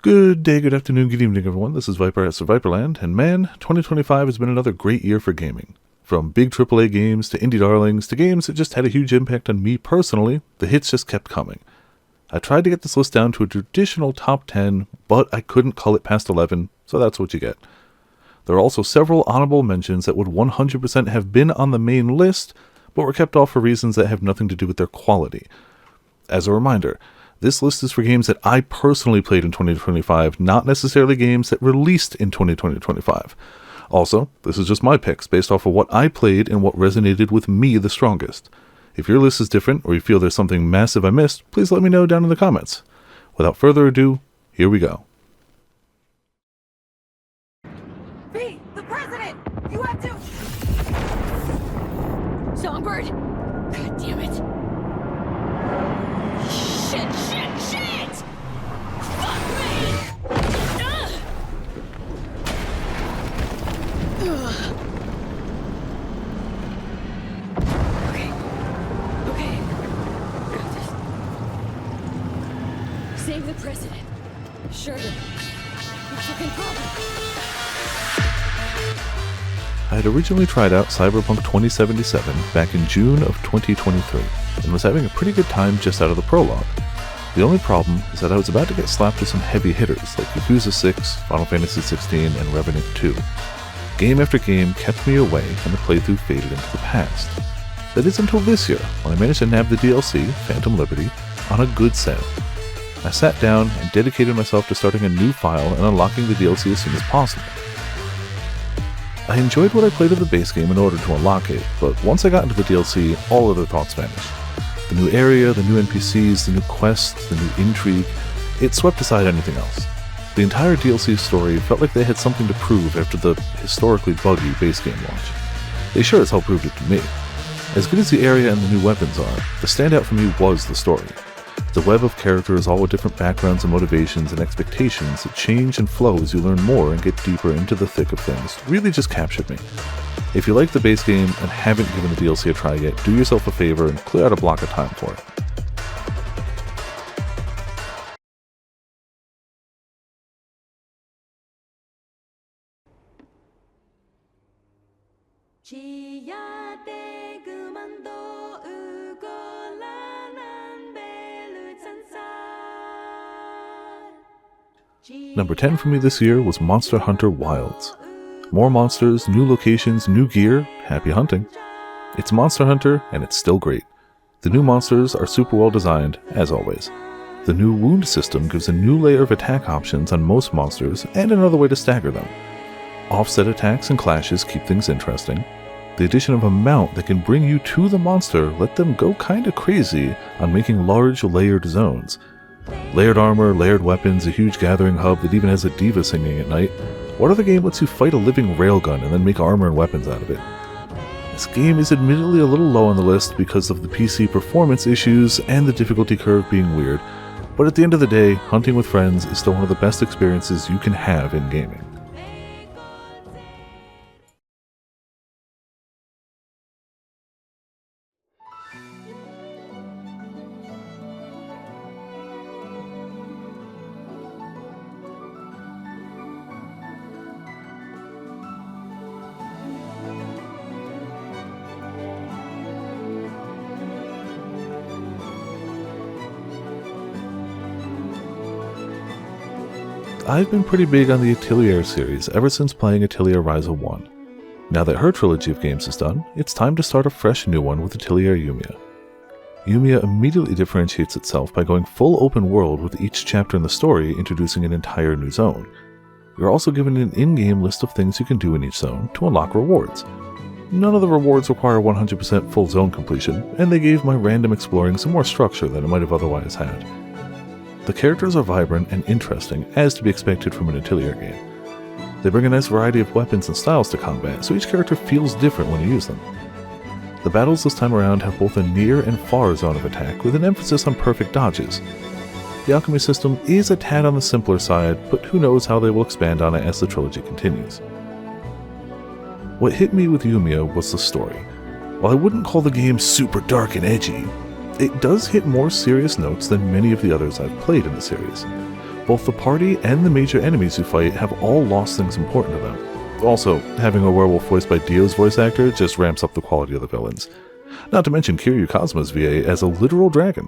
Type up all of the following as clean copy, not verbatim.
Good day, good afternoon, good evening, everyone. This is Viper at Viperland, and man, 2025 has been another great year for gaming. From big AAA games to indie darlings to games that just had a huge impact on me personally, the hits just kept coming. I tried to get this list down to a traditional top 10, but I couldn't cull it past 11, so that's what you get. There are also several honorable mentions that would 100% have been on the main list, but were kept off for reasons that have nothing to do with their quality. As a reminder, this list is for games that I personally played in 2025, not necessarily games that released in 2025. Also, this is just my picks based off of what I played and what resonated with me the strongest. If your list is different or you feel there's something massive I missed, please let me know down in the comments. Without further ado, here we go. V, the president! You have to... Songbird! God damn it. Shit! Fuck me! Okay. Got this. Save the president. Sure. No fucking problem. I had originally tried out Cyberpunk 2077 back in June of 2023, and was having a pretty good time just out of the prologue. The only problem is that I was about to get slapped with some heavy hitters like Yakuza 6, Final Fantasy 16, and Revenant 2. Game after game kept me away, and the playthrough faded into the past. That is until this year, when I managed to nab the DLC, Phantom Liberty, on a good sale. I sat down and dedicated myself to starting a new file and unlocking the DLC as soon as possible. I enjoyed what I played of the base game in order to unlock it, but once I got into the DLC, all other thoughts vanished. The new area, the new NPCs, the new quests, the new intrigue, it swept aside anything else. The entire DLC story felt like they had something to prove after the historically buggy base game launch. They sure as hell proved it to me. As good as the area and the new weapons are, the standout for me was the story. The web of characters all with different backgrounds and motivations and expectations that change and flow as you learn more and get deeper into the thick of things really just captured me. If you like the base game and haven't given the DLC a try yet, do yourself a favor and clear out a block of time for it. Number 10 for me this year was Monster Hunter Wilds. More monsters, new locations, new gear, happy hunting. It's Monster Hunter, and it's still great. The new monsters are super well designed, as always. The new wound system gives a new layer of attack options on most monsters, and another way to stagger them. Offset attacks and clashes keep things interesting. The addition of a mount that can bring you to the monster let them go kinda crazy on making large layered zones. Layered armor, layered weapons, a huge gathering hub that even has a diva singing at night. What other game lets you fight a living railgun and then make armor and weapons out of it? This game is admittedly a little low on the list because of the PC performance issues and the difficulty curve being weird, but at the end of the day, hunting with friends is still one of the best experiences you can have in gaming. I've been pretty big on the Atelier series ever since playing Atelier Ryza 1. Now that her trilogy of games is done, it's time to start a fresh new one with Atelier Yumiya. Yumiya immediately differentiates itself by going full open world with each chapter in the story introducing an entire new zone. You're also given an in-game list of things you can do in each zone to unlock rewards. None of the rewards require 100% full zone completion, and they gave my random exploring some more structure than it might have otherwise had. The characters are vibrant and interesting, as to be expected from an Atelier game. They bring a nice variety of weapons and styles to combat, so each character feels different when you use them. The battles this time around have both a near and far zone of attack, with an emphasis on perfect dodges. The alchemy system is a tad on the simpler side, but who knows how they will expand on it as the trilogy continues. What hit me with Yumiya was the story. While I wouldn't call the game super dark and edgy, it does hit more serious notes than many of the others I've played in the series. both the party and the major enemies you fight have all lost things important to them. Also, having a werewolf voiced by Dio's voice actor just ramps up the quality of the villains. Not to mention Kiryu Kazma's VA as a literal dragon.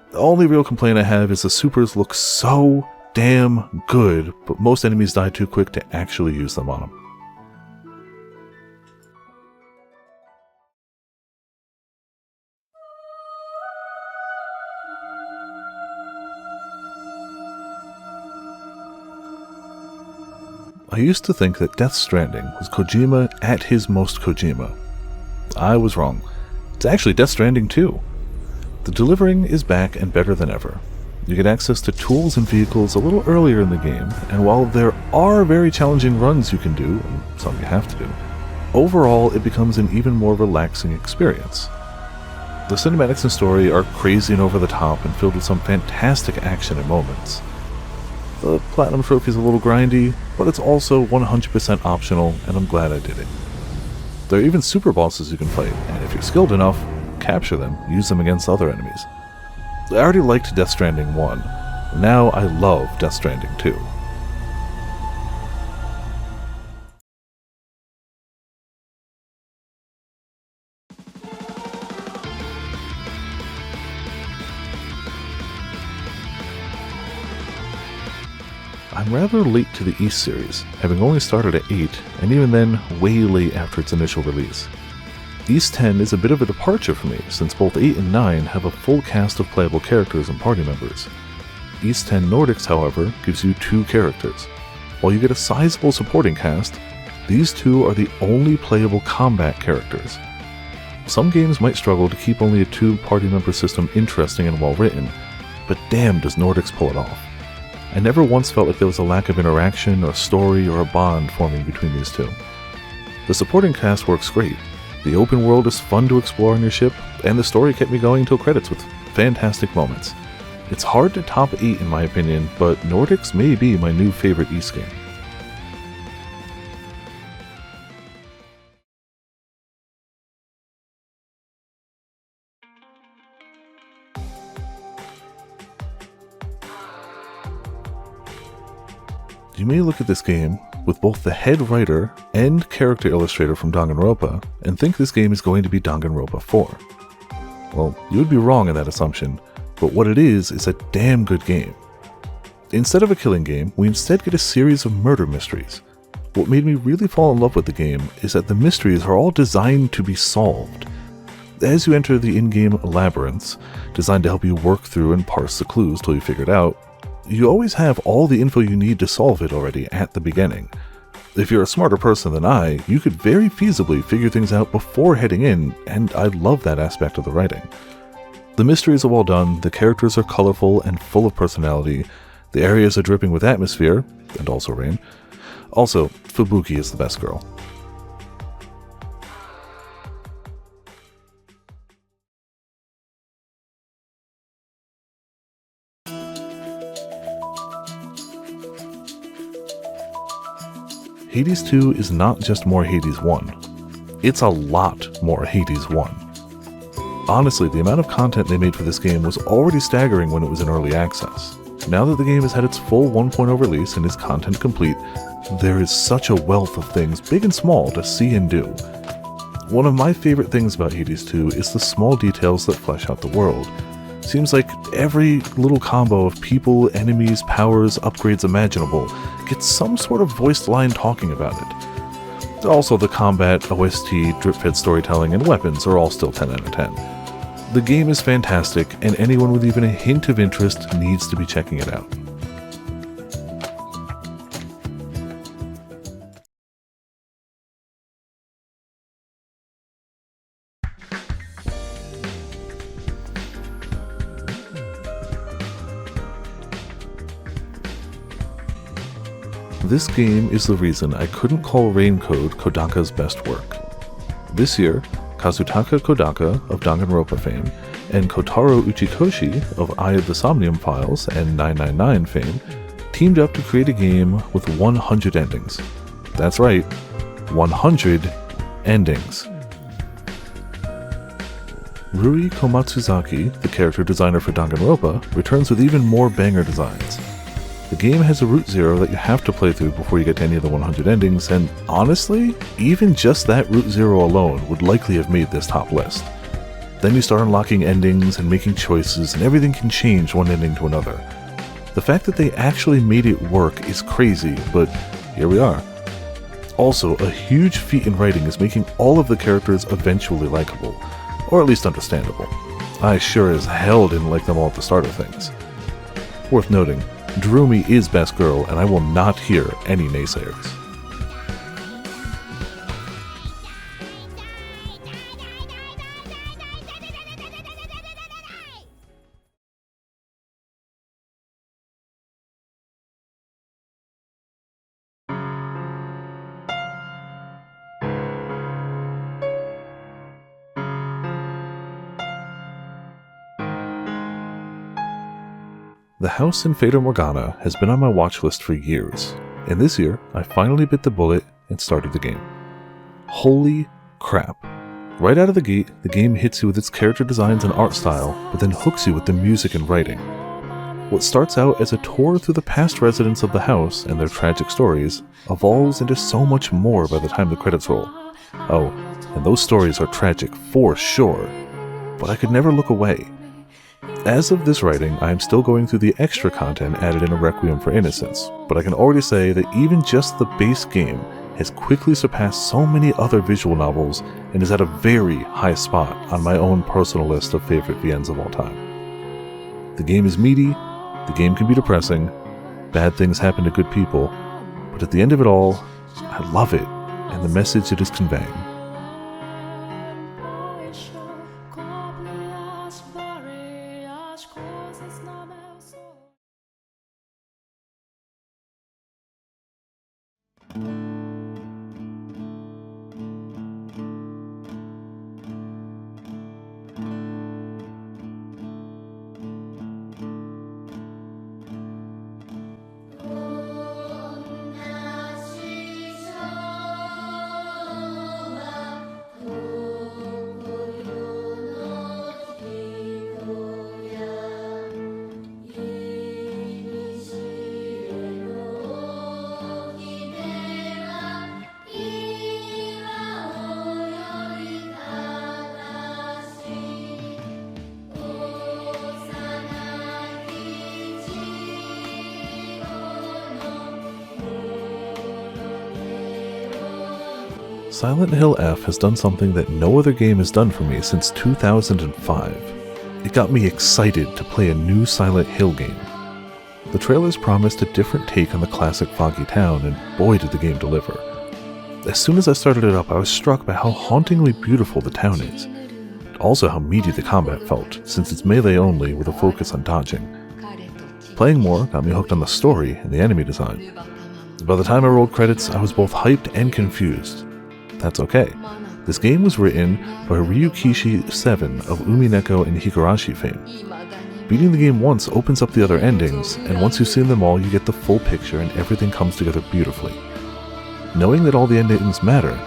The only real complaint I have is the supers look so damn good, but most enemies die too quick to actually use them on them. I used to think that Death Stranding was Kojima at his most Kojima. I was wrong. It's actually Death Stranding 2. The delivering is back and better than ever. You get access to tools and vehicles a little earlier in the game, and while there are very challenging runs you can do, and some you have to do, overall it becomes an even more relaxing experience. The cinematics and story are crazy and over the top and filled with some fantastic action and moments. The Platinum Trophy is a little grindy, but it's also 100% optional, and I'm glad I did it. There are even super bosses you can fight, and if you're skilled enough, capture them, use them against other enemies. I already liked Death Stranding 1, now I love Death Stranding 2. I'm rather late to the East series, having only started at 8, and even then way late after its initial release. East 10 is a bit of a departure for me, since both 8 and 9 have a full cast of playable characters and party members. East 10 Nordics, however, gives you 2 characters. While you get a sizable supporting cast, these 2 are the only playable combat characters. Some games might struggle to keep only a 2 party member system interesting and well written, but damn does Nordics pull it off. I never once felt like there was a lack of interaction or story or a bond forming between these 2. The supporting cast works great. The open world is fun to explore on your ship, and the story kept me going till credits with fantastic moments. It's hard to top 8 in my opinion, but Nordics may be my new favorite East game. You may look at this game with both the head writer and character illustrator from Danganronpa and think this game is going to be Danganronpa 4. Well, you would be wrong in that assumption, but what it is a damn good game. Instead of a killing game, we instead get a series of murder mysteries. What made me really fall in love with the game is that the mysteries are all designed to be solved. As you enter the in-game labyrinths, designed to help you work through and parse the clues till you figure it out, you always have all the info you need to solve it already at the beginning. If you're a smarter person than I, you could very feasibly figure things out before heading in, and I love that aspect of the writing. The mysteries are well done, the characters are colorful and full of personality, the areas are dripping with atmosphere, and also rain. Also, Fubuki is the best girl. Hades 2 is not just more Hades 1. It's a lot more Hades 1. Honestly, the amount of content they made for this game was already staggering when it was in early access. Now that the game has had its full 1.0 release and is content complete, there is such a wealth of things, big and small, to see and do. One of my favorite things about Hades 2 is the small details that flesh out the world. Seems like every little combo of people, enemies, powers, upgrades imaginable gets some sort of voiced line talking about it. Also, the combat, OST, drip-fed storytelling, and weapons are all still 10 out of 10. The game is fantastic, and anyone with even a hint of interest needs to be checking it out. This game is the reason I couldn't call Rain Code Kodaka's best work. This year, Kazutaka Kodaka of Danganronpa fame and Kotaro Uchikoshi of Eye of the Somnium Files and 999 fame teamed up to create a game with 100 endings. That's right, 100 endings. Rui Komatsuzaki, the character designer for Danganronpa, returns with even more banger designs. The game has a Route Zero that you have to play through before you get to any of the 100 endings, and honestly, even just that Route Zero alone would likely have made this top list. Then you start unlocking endings and making choices, and everything can change one ending to another. The fact that they actually made it work is crazy, but here we are. Also, a huge feat in writing is making all of the characters eventually likable, or at least understandable. I sure as hell didn't like them all at the start of things. Worth noting, Darumi is best girl, and I will not hear any naysayers. The house in Fata Morgana has been on my watch list for years, and this year I finally bit the bullet and started the game. Holy crap. Right out of the gate, the game hits you with its character designs and art style, but then hooks you with the music and writing. What starts out as a tour through the past residents of the house and their tragic stories evolves into so much more by the time the credits roll. Oh, and those stories are tragic for sure, but I could never look away. As of this writing, I am still going through the extra content added in A Requiem for Innocence, but I can already say that even just the base game has quickly surpassed so many other visual novels and is at a very high spot on my own personal list of favorite VNs of all time. The game is meaty, the game can be depressing, bad things happen to good people, but at the end of it all, I love it and the message it is conveying. Silent Hill F has done something that no other game has done for me since 2005. It got me excited to play a new Silent Hill game. The trailers promised a different take on the classic foggy town, and boy did the game deliver. As soon as I started it up, I was struck by how hauntingly beautiful the town is. Also how meaty the combat felt, since it's melee only with a focus on dodging. Playing more got me hooked on the story and the enemy design. By the time I rolled credits, I was both hyped and confused. That's okay. This game was written by Ryukishi 7 of Umineko and Higurashi fame. Beating the game once opens up the other endings, and once you've seen them all, you get the full picture and everything comes together beautifully. Knowing that all the endings matter,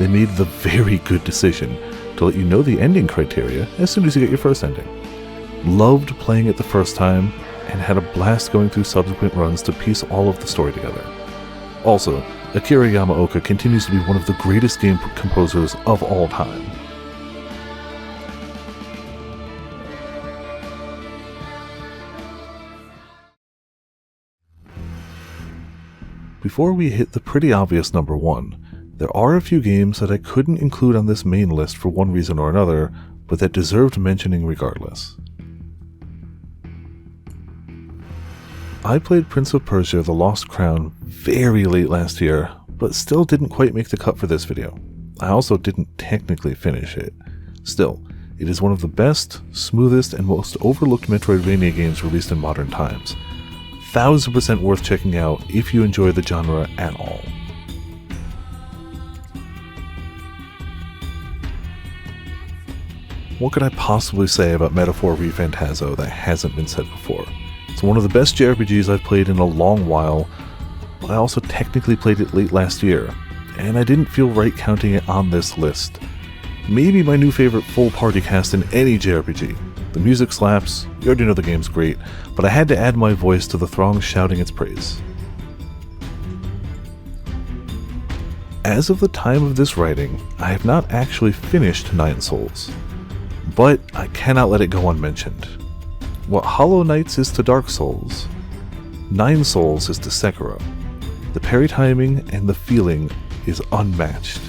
they made the very good decision to let you know the ending criteria as soon as you get your first ending. Loved playing it the first time, and had a blast going through subsequent runs to piece all of the story together. Also, Akira Yamaoka continues to be one of the greatest game composers of all time. Before we hit the pretty obvious number one, there are a few games that I couldn't include on this main list for one reason or another, but that deserved mentioning regardless. I played Prince of Persia: The Lost Crown very late last year, but still didn't quite make the cut for this video. I also didn't technically finish it. Still, it is one of the best, smoothest, and most overlooked Metroidvania games released in modern times. 1000% worth checking out if you enjoy the genre at all. What could I possibly say about Metaphor ReFantazio that hasn't been said before? It's one of the best JRPGs I've played in a long while, but I also technically played it late last year, and I didn't feel right counting it on this list. Maybe my new favorite full party cast in any JRPG, The music slaps, you already know the game's great, but I had to add my voice to the throng shouting its praise. As of the time of this writing, I have not actually finished Nine Souls, but I cannot let it go unmentioned. What Hollow Knights is to Dark Souls, Nine Souls is to Sekiro. The parry timing and the feeling is unmatched.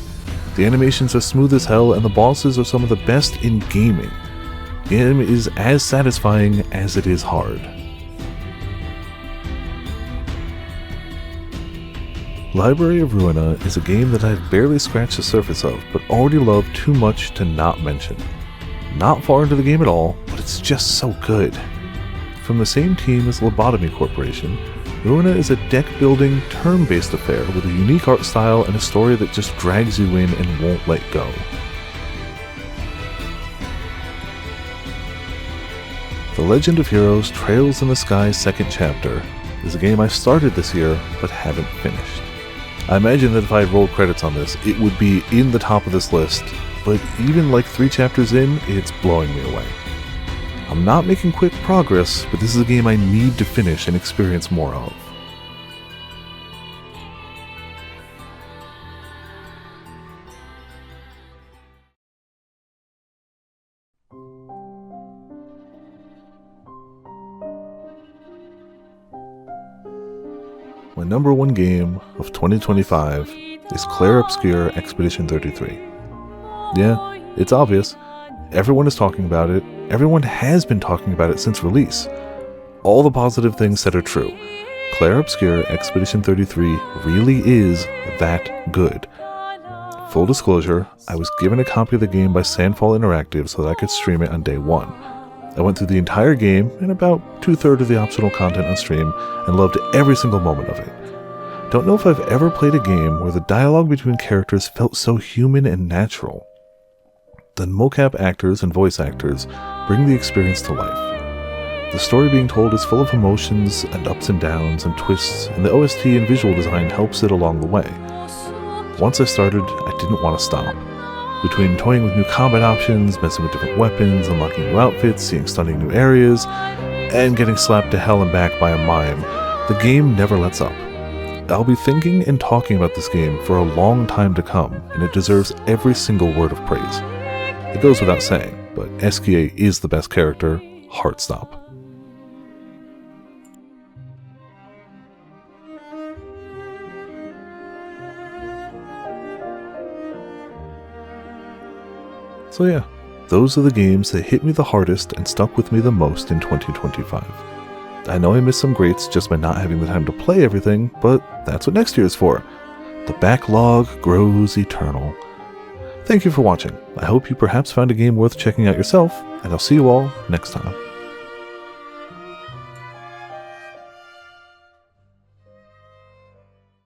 The animations are smooth as hell and the bosses are some of the best in gaming. The game is as satisfying as it is hard. Library of Ruina is a game that I've barely scratched the surface of, but already love too much to not mention. Not far into the game at all, but it's just so good. From the same team as Lobotomy Corporation, Ruina is a deck-building, turn-based affair with a unique art style and a story that just drags you in and won't let go. The Legend of Heroes Trails in the Sky Second Chapter is a game I started this year but haven't finished. I imagine that if I had rolled credits on this, it would be in the top of this list, but even like 3 chapters in, it's blowing me away. I'm not making quick progress, but this is a game I need to finish and experience more of. My number 1 game of 2025 is Clair Obscur Expedition 33. Yeah, it's obvious. Everyone is talking about it. Everyone has been talking about it since release. All the positive things said are true. Clair Obscur Expedition 33 really is that good. Full disclosure, I was given a copy of the game by Sandfall Interactive so that I could stream it on day 1. I went through the entire game and about 2/3 of the optional content on stream and loved every single moment of it. Don't know if I've ever played a game where the dialogue between characters felt so human and natural. The mocap actors and voice actors bring the experience to life. The story being told is full of emotions and ups and downs and twists, and the OST and visual design helps it along the way. Once I started, I didn't want to stop. Between toying with new combat options, messing with different weapons, unlocking new outfits, seeing stunning new areas, and getting slapped to hell and back by a mime, the game never lets up. I'll be thinking and talking about this game for a long time to come, and it deserves every single word of praise. It goes without saying, but Esquier is the best character, heart stop. So yeah, those are the games that hit me the hardest and stuck with me the most in 2025. I know I missed some greats just by not having the time to play everything, but that's what next year is for. The backlog grows eternal. Thank you for watching. I hope you perhaps found a game worth checking out yourself, and I'll see you all next time.